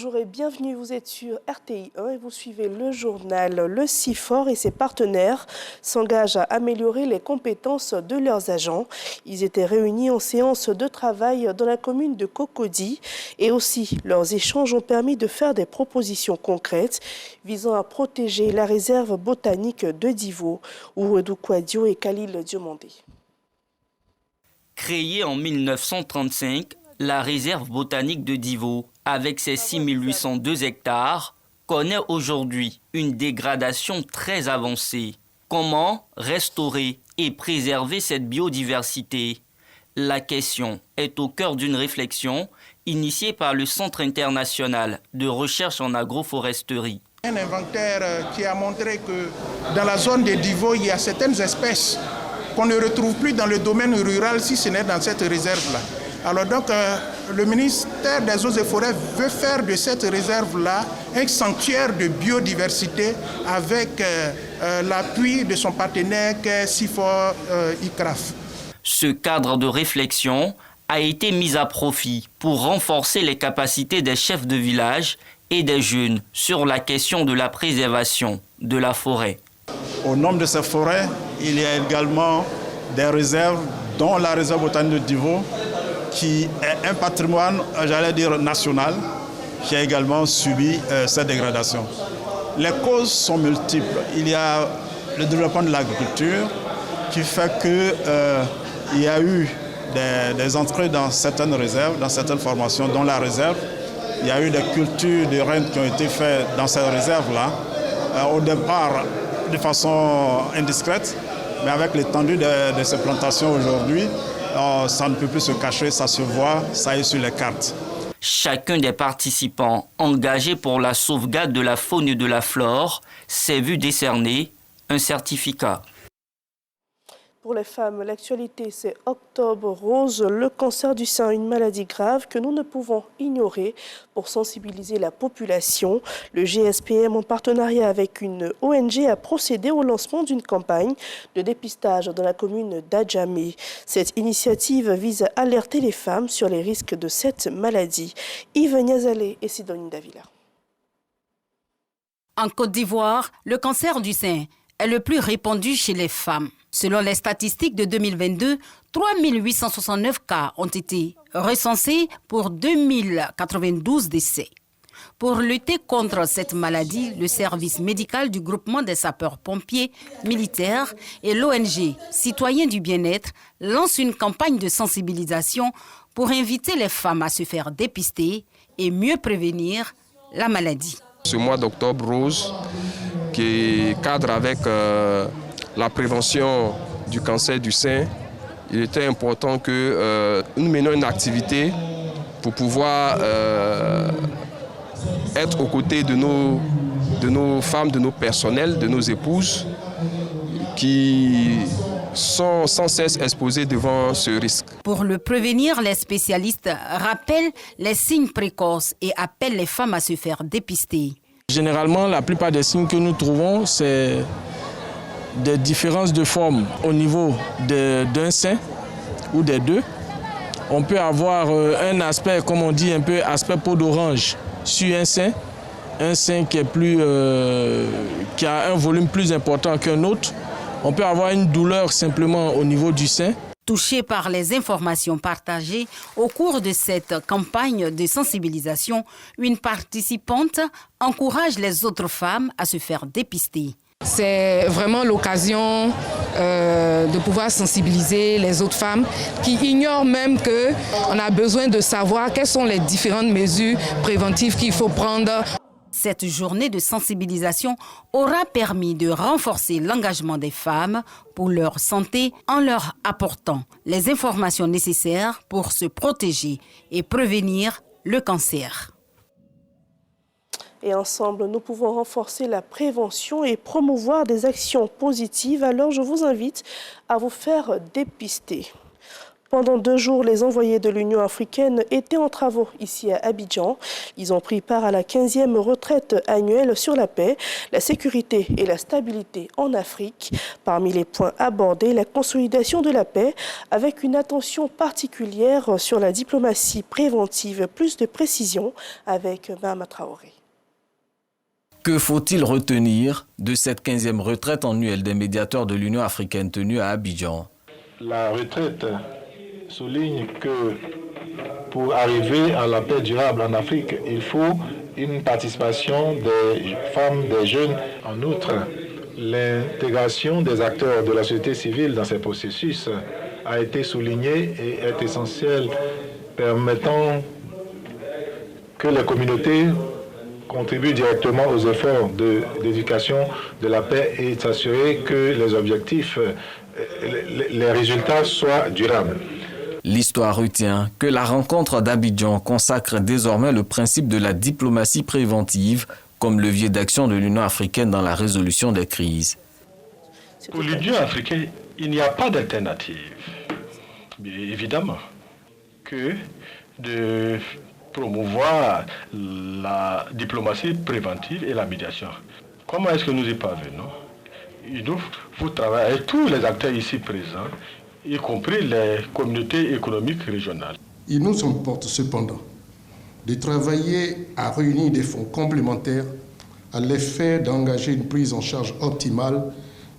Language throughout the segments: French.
Bonjour et bienvenue, vous êtes sur RTI 1 et vous suivez le journal. Le CIFOR et ses partenaires s'engagent à améliorer les compétences de leurs agents. Ils étaient réunis en séance de travail dans la commune de Cocody et aussi leurs échanges ont permis de faire des propositions concrètes visant à protéger la réserve botanique de Divo, Ouredou Kouadio et Khalil Diomandé. Créée en 1935, la réserve botanique de Divo, avec ses 6802 hectares, connaît aujourd'hui une dégradation très avancée. Comment restaurer et préserver cette biodiversité? La question est au cœur d'une réflexion initiée par le Centre international de recherche en agroforesterie. Un inventaire qui a montré que dans la zone de Divo, il y a certaines espèces qu'on ne retrouve plus dans le domaine rural si ce n'est dans cette réserve-là. Alors donc, le ministère des Eaux et Forêts veut faire de cette réserve-là un sanctuaire de biodiversité avec l'appui de son partenaire CIFOR ICRAF. Ce cadre de réflexion a été mis à profit pour renforcer les capacités des chefs de village et des jeunes sur la question de la préservation de la forêt. Au nombre de ces forêts, il y a également des réserves, dont la réserve botanique de Divo, qui est un patrimoine, j'allais dire, national, qui a également subi cette dégradation. Les causes sont multiples. Il y a le développement de l'agriculture qui fait qu'il y a eu des entrées dans certaines réserves, dans certaines formations, dont la réserve. Il y a eu des cultures de rennes qui ont été faites dans cette réserve-là, au départ de façon indiscrète, mais avec l'étendue de ces plantations aujourd'hui, ça ne peut plus se cacher, ça se voit, ça est sur les cartes. Chacun des participants engagés pour la sauvegarde de la faune et de la flore s'est vu décerner un certificat. Pour les femmes, l'actualité, c'est Octobre Rose, le cancer du sein, une maladie grave que nous ne pouvons ignorer pour sensibiliser la population. Le GSPM, en partenariat avec une ONG, a procédé au lancement d'une campagne de dépistage dans la commune d'Adjamé. Cette initiative vise à alerter les femmes sur les risques de cette maladie. Yves Niazalé et Sidonie Davila. En Côte d'Ivoire, le cancer du sein est le plus répandu chez les femmes. Selon les statistiques de 2022, 3869 cas ont été recensés pour 2092 décès. Pour lutter contre cette maladie, le service médical du groupement des sapeurs-pompiers militaires et l'ONG Citoyens du bien-être lancent une campagne de sensibilisation pour inviter les femmes à se faire dépister et mieux prévenir la maladie. Ce mois d'octobre rose qui cadre avec la prévention du cancer du sein, il était important que nous menions une activité pour pouvoir être aux côtés de nos femmes, de nos personnels, de nos épouses qui sont sans cesse exposées devant ce risque. Pour le prévenir, les spécialistes rappellent les signes précoces et appellent les femmes à se faire dépister. Généralement, la plupart des signes que nous trouvons, c'est des différences de forme au niveau d'un sein ou des deux. On peut avoir un aspect, comme on dit, un peu aspect peau d'orange sur un sein qui est qui a un volume plus important qu'un autre. On peut avoir une douleur simplement au niveau du sein. Touchée par les informations partagées au cours de cette campagne de sensibilisation, une participante encourage les autres femmes à se faire dépister. C'est vraiment l'occasion de pouvoir sensibiliser les autres femmes qui ignorent même qu'on a besoin de savoir quelles sont les différentes mesures préventives qu'il faut prendre. Cette journée de sensibilisation aura permis de renforcer l'engagement des femmes pour leur santé en leur apportant les informations nécessaires pour se protéger et prévenir le cancer. Et ensemble, nous pouvons renforcer la prévention et promouvoir des actions positives. Alors, je vous invite à vous faire dépister. Pendant 2 jours, les envoyés de l'Union africaine étaient en travaux ici à Abidjan. Ils ont pris part à la 15e retraite annuelle sur la paix, la sécurité et la stabilité en Afrique. Parmi les points abordés, la consolidation de la paix avec une attention particulière sur la diplomatie préventive. Plus de précision avec Mahama Traoré. Que faut-il retenir de cette 15e retraite annuelle des médiateurs de l'Union africaine tenue à Abidjan? La retraite souligne que pour arriver à la paix durable en Afrique, il faut une participation des femmes, des jeunes. En outre, l'intégration des acteurs de la société civile dans ces processus a été soulignée et est essentielle, permettant que les communautés contribuent directement aux efforts d'éducation de la paix et s'assurer que les objectifs, les résultats soient durables. L'histoire retient que la rencontre d'Abidjan consacre désormais le principe de la diplomatie préventive comme levier d'action de l'Union africaine dans la résolution des crises. Pour l'Union africaine, il n'y a pas d'alternative, évidemment, que de promouvoir la diplomatie préventive et la médiation. Comment est-ce que nous y parvenons? Il nous faut travailler avec tous les acteurs ici présents, y compris les communautés économiques régionales. Il nous importe cependant de travailler à réunir des fonds complémentaires à l'effet d'engager une prise en charge optimale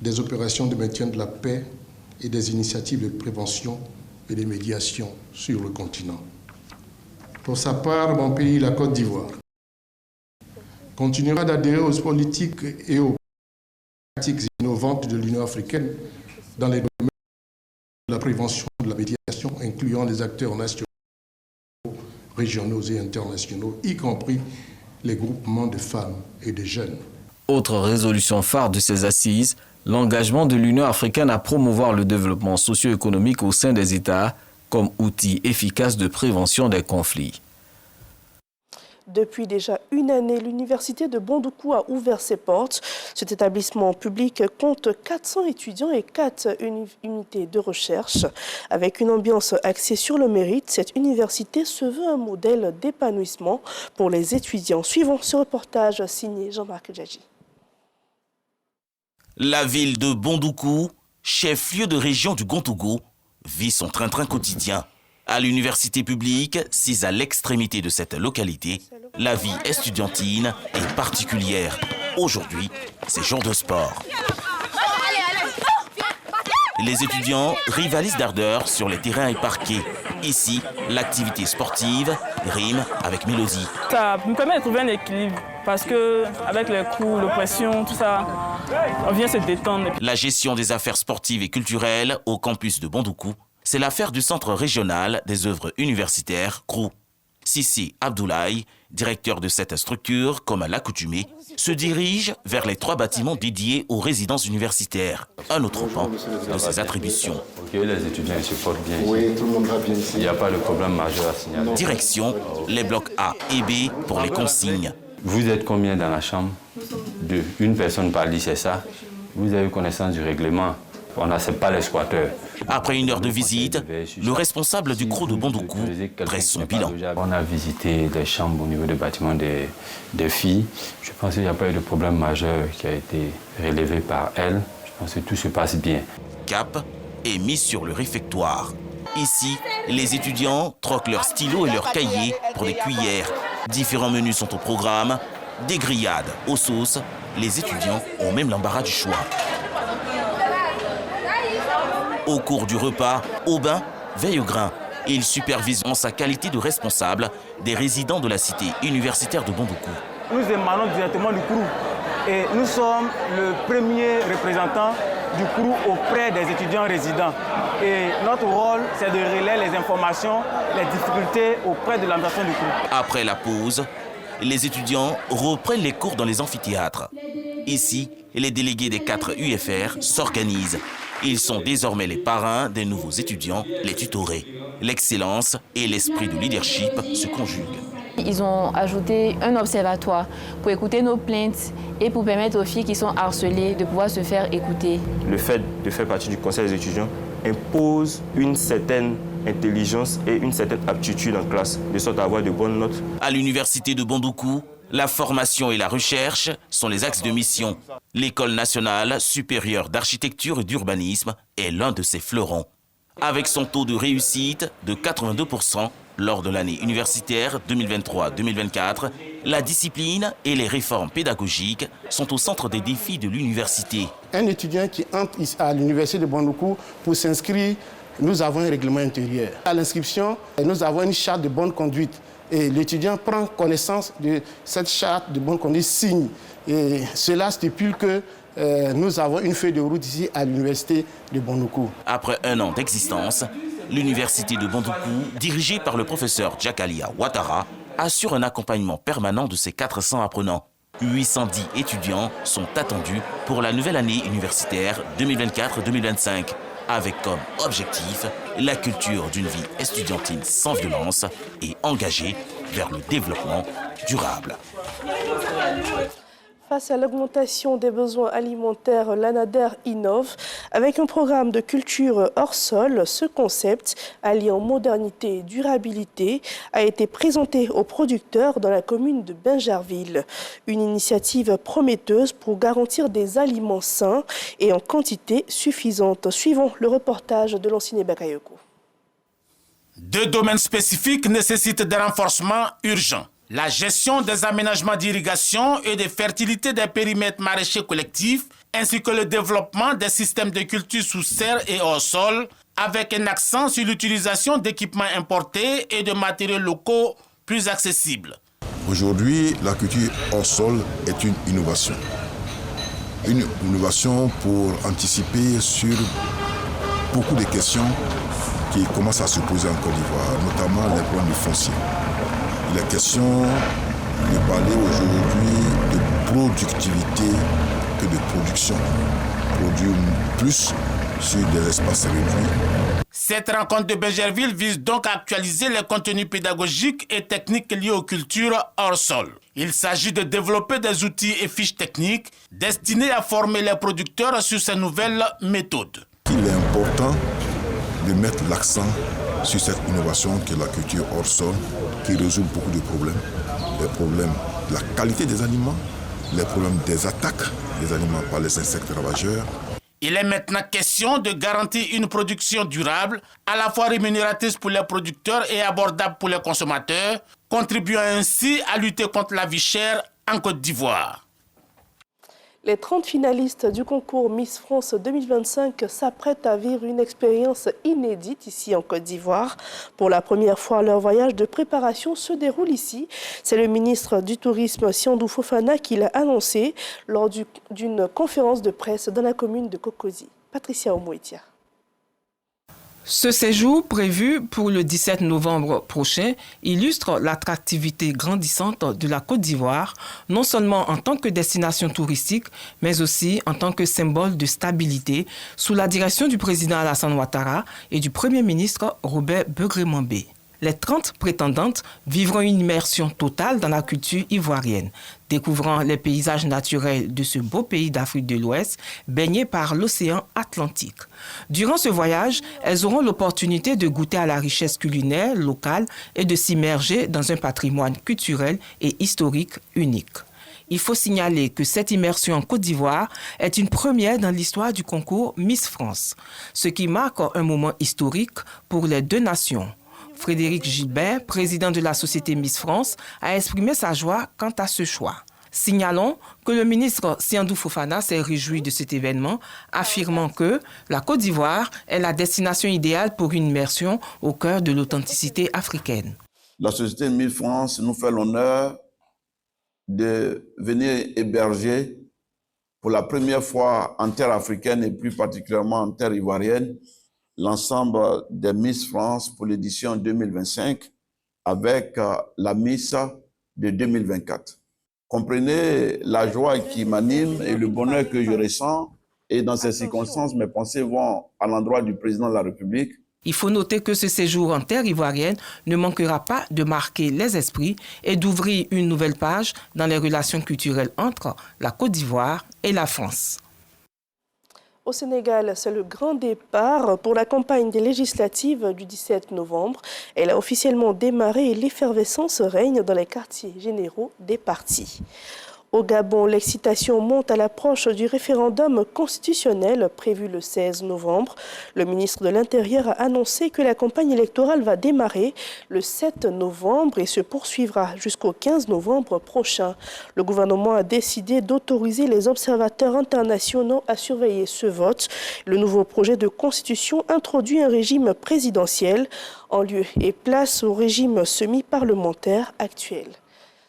des opérations de maintien de la paix et des initiatives de prévention et de médiation sur le continent. Pour sa part, mon pays, la Côte d'Ivoire, continuera d'adhérer aux politiques et aux pratiques innovantes de l'Union africaine dans les domaines de la prévention et de la médiation, incluant les acteurs nationaux, régionaux et internationaux, y compris les groupements de femmes et de jeunes. Autre résolution phare de ces assises, l'engagement de l'Union africaine à promouvoir le développement socio-économique au sein des États comme outil efficace de prévention des conflits. Depuis déjà une année, l'université de Bondoukou a ouvert ses portes. Cet établissement public compte 400 étudiants et 4 unités de recherche. Avec une ambiance axée sur le mérite, cette université se veut un modèle d'épanouissement pour les étudiants. Suivons ce reportage signé Jean-Marc Djadji. La ville de Bondoukou, chef-lieu de région du Gontogo, vit son train-train quotidien. À l'université publique, sise à l'extrémité de cette localité, la vie estudiantine est particulière. Aujourd'hui, c'est jour de sport. Les étudiants rivalisent d'ardeur sur les terrains et parquets. Ici, l'activité sportive rime avec mélodie. Ça me permet de trouver un équilibre parce qu'avec les cours, la pression, tout ça, on vient se détendre. La gestion des affaires sportives et culturelles au campus de Bondoukou, c'est l'affaire du Centre régional des œuvres universitaires, CROU. Sissi Abdoulaye, directeur de cette structure, comme à l'accoutumée, se dirige vers les 3 bâtiments dédiés aux résidences universitaires. Un autre pan de ses attributions. Les étudiants se portent bien ici. Oui, tout le monde va bien ici. Il n'y a pas de problème majeur à signaler. Direction, les blocs A et B pour les consignes. Vous êtes combien dans la chambre? 2. Une personne par lit, c'est ça? Vous avez connaissance du règlement? On n'accepte pas les squatteurs. Après une heure de visite, le responsable du CROU de Bondoukou dresse son bilan. On a visité les chambres au niveau du bâtiment des filles. Je pense qu'il n'y a pas eu de problème majeur qui a été relevé par elles. Je pense que tout se passe bien. Cap est mis sur le réfectoire. Ici, les étudiants troquent leurs stylos et leurs cahiers pour des cuillères. Différents menus sont au programme. Des grillades aux sauces. Les étudiants ont même l'embarras du choix. Au cours du repas, Aubin veille au grain. Il supervise en sa qualité de responsable des résidents de la cité universitaire de Bondoukou. Nous émanons directement du CROU et nous sommes le premier représentant du CROU auprès des étudiants résidents. Et notre rôle, c'est de relayer les informations, les difficultés auprès de l'administration du CROU. Après la pause, les étudiants reprennent les cours dans les amphithéâtres. Ici, les délégués des 4 UFR s'organisent. Ils sont désormais les parrains des nouveaux étudiants, les tutorés. L'excellence et l'esprit de leadership se conjuguent. Ils ont ajouté un observatoire pour écouter nos plaintes et pour permettre aux filles qui sont harcelées de pouvoir se faire écouter. Le fait de faire partie du conseil des étudiants impose une certaine intelligence et une certaine aptitude en classe, de sorte à avoir de bonnes notes. À l'université de Bondoukou, la formation et la recherche sont les axes de mission. L'École nationale supérieure d'architecture et d'urbanisme est l'un de ses fleurons. Avec son taux de réussite de 82% lors de l'année universitaire 2023-2024, la discipline et les réformes pédagogiques sont au centre des défis de l'université. Un étudiant qui entre à l'université de Bondoukou pour s'inscrire, nous avons un règlement intérieur. À l'inscription, nous avons une charte de bonne conduite. Et l'étudiant prend connaissance de cette charte de bonne conduite, signe. Et cela stipule que nous avons une feuille de route ici à l'université de Bondoukou. Après un an d'existence, l'université de Bondoukou, dirigée par le professeur Djakalia Ouattara, assure un accompagnement permanent de ses 400 apprenants. 810 étudiants sont attendus pour la nouvelle année universitaire 2024-2025, avec comme objectif la culture d'une vie estudiantine sans violence et engagée vers le développement durable. Face à l'augmentation des besoins alimentaires, l'ANADER innove avec un programme de culture hors sol. Ce concept, alliant modernité et durabilité, a été présenté aux producteurs dans la commune de Bingerville. Une initiative prometteuse pour garantir des aliments sains et en quantité suffisante. Suivons le reportage de Lanciné Bakayoko. Deux domaines spécifiques nécessitent des renforcements urgents. La gestion des aménagements d'irrigation et de fertilité des périmètres maraîchers collectifs, ainsi que le développement des systèmes de culture sous serre et hors sol, avec un accent sur l'utilisation d'équipements importés et de matériaux locaux plus accessibles. Aujourd'hui, la culture hors sol est une innovation. Une innovation pour anticiper sur beaucoup de questions qui commencent à se poser en Côte d'Ivoire, notamment les problèmes du foncier. Il est question de parler aujourd'hui de productivité que de production. Produire plus sur des espaces réduits. Cette rencontre de Bingerville vise donc à actualiser les contenus pédagogiques et techniques liés aux cultures hors sol. Il s'agit de développer des outils et fiches techniques destinés à former les producteurs sur ces nouvelles méthodes. Il est important de mettre l'accent sur cette innovation qui est la culture hors sol, qui résout beaucoup de problèmes. Les problèmes de la qualité des aliments, les problèmes des attaques des aliments par les insectes ravageurs. Il est maintenant question de garantir une production durable, à la fois rémunératrice pour les producteurs et abordable pour les consommateurs, contribuant ainsi à lutter contre la vie chère en Côte d'Ivoire. Les 30 finalistes du concours Miss France 2025 s'apprêtent à vivre une expérience inédite ici en Côte d'Ivoire. Pour la première fois, leur voyage de préparation se déroule ici. C'est le ministre du Tourisme, Siandou Fofana, qui l'a annoncé lors d'une conférence de presse dans la commune de Kokosi. Patricia Omoetia. Ce séjour prévu pour le 17 novembre prochain illustre l'attractivité grandissante de la Côte d'Ivoire, non seulement en tant que destination touristique, mais aussi en tant que symbole de stabilité sous la direction du président Alassane Ouattara et du Premier ministre Robert Begré-Mambé. Les 30 prétendantes vivront une immersion totale dans la culture ivoirienne, découvrant les paysages naturels de ce beau pays d'Afrique de l'Ouest, baigné par l'océan Atlantique. Durant ce voyage, elles auront l'opportunité de goûter à la richesse culinaire locale et de s'immerger dans un patrimoine culturel et historique unique. Il faut signaler que cette immersion en Côte d'Ivoire est une première dans l'histoire du concours Miss France, ce qui marque un moment historique pour les deux nations. Frédéric Gilbert, président de la société Miss France, a exprimé sa joie quant à ce choix. Signalons que le ministre Siandou Fofana s'est réjoui de cet événement, affirmant que la Côte d'Ivoire est la destination idéale pour une immersion au cœur de l'authenticité africaine. La société Miss France nous fait l'honneur de venir héberger pour la première fois en terre africaine et plus particulièrement en terre ivoirienne l'ensemble des Miss France pour l'édition 2025 avec la Miss de 2024. Comprenez la joie qui m'anime et le bonheur que je ressens. Et dans ces circonstances, mes pensées vont à l'endroit du président de la République. Il faut noter que ce séjour en terre ivoirienne ne manquera pas de marquer les esprits et d'ouvrir une nouvelle page dans les relations culturelles entre la Côte d'Ivoire et la France. Au Sénégal, c'est le grand départ pour la campagne des législatives du 17 novembre. Elle a officiellement démarré et l'effervescence règne dans les quartiers généraux des partis. Au Gabon, l'excitation monte à l'approche du référendum constitutionnel prévu le 16 novembre. Le ministre de l'Intérieur a annoncé que la campagne électorale va démarrer le 7 novembre et se poursuivra jusqu'au 15 novembre prochain. Le gouvernement a décidé d'autoriser les observateurs internationaux à surveiller ce vote. Le nouveau projet de constitution introduit un régime présidentiel en lieu et place au régime semi-parlementaire actuel.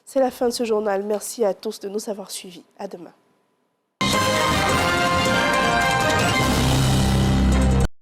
C'est la fin de ce journal. Merci à tous de nous avoir suivis. À demain.